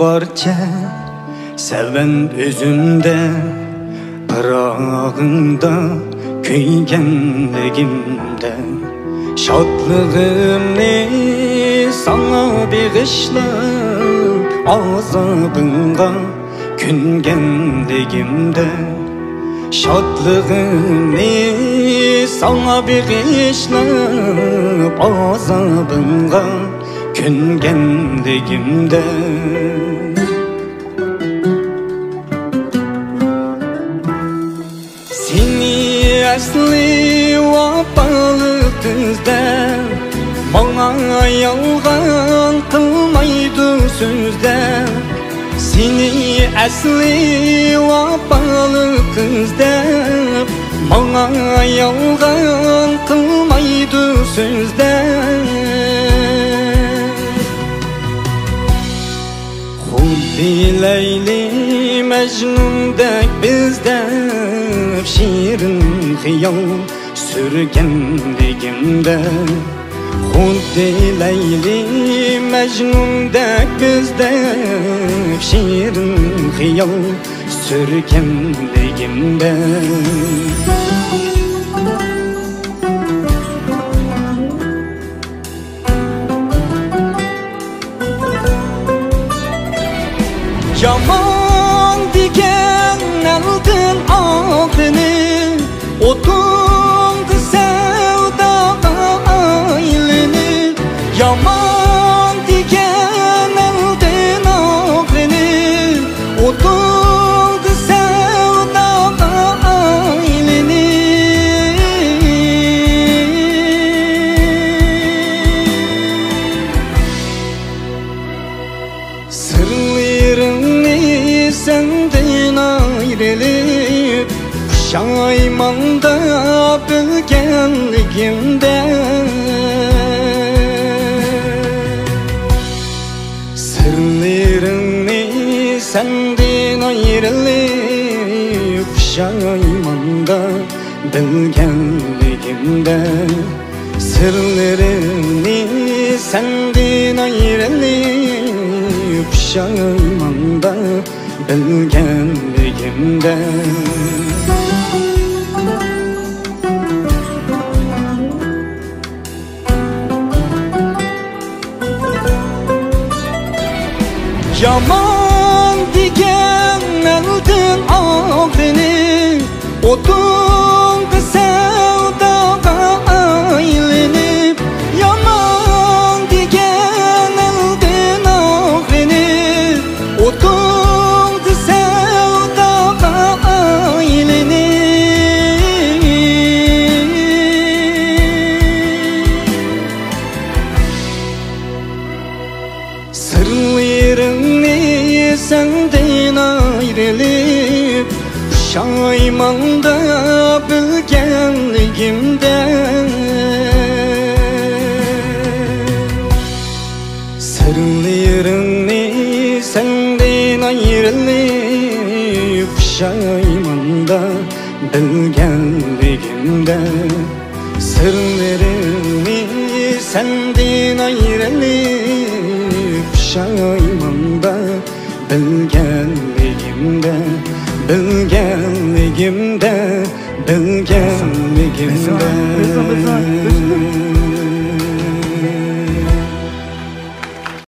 barcha seven özünde, pırağında kuygenligimde. Şadlığımni sana bağışlap, azabınga küngenligimde. Şadlığımni sana bağışlap, azabınga küngenligimde. Seni asli vapalı kızda, bana yalgan kılmaydı sözde. Seni asli vapalı kızda, bana yalgan kılmaydı sözde. Hubbi Leyli Mecnun'dek bizde şiirin hıyal sürgenligimde. Hubbi Leyli Mecnun'dek bizde şiirin hıyal sürgenligimde. Yaman diken aldın ağzını, otundu sevda aylını. Yaman diken aldın ağzını, otundu sevda aylını. Senden ayrılıp pişaymanda bilgenligimde. Sırlarını senden ayrılıp pişaymanda bilgenligimde. Sırlarını senden ayrılıp pişaymanda bilgenligimde. Yaman diken aldın ağzını, otundu sevda aylını. Yaman diken aldın ağzını, otundu sevda aylını. Sırlarını senden ayrılıp pişaymanda bilgenligimde. Sırlarını senden ayrılıp pişaymanda bilgenligimde. Sırlarını senden ayrılıp pişaymanda bilgenligimde. Bilgenligimde, bilgenligimde.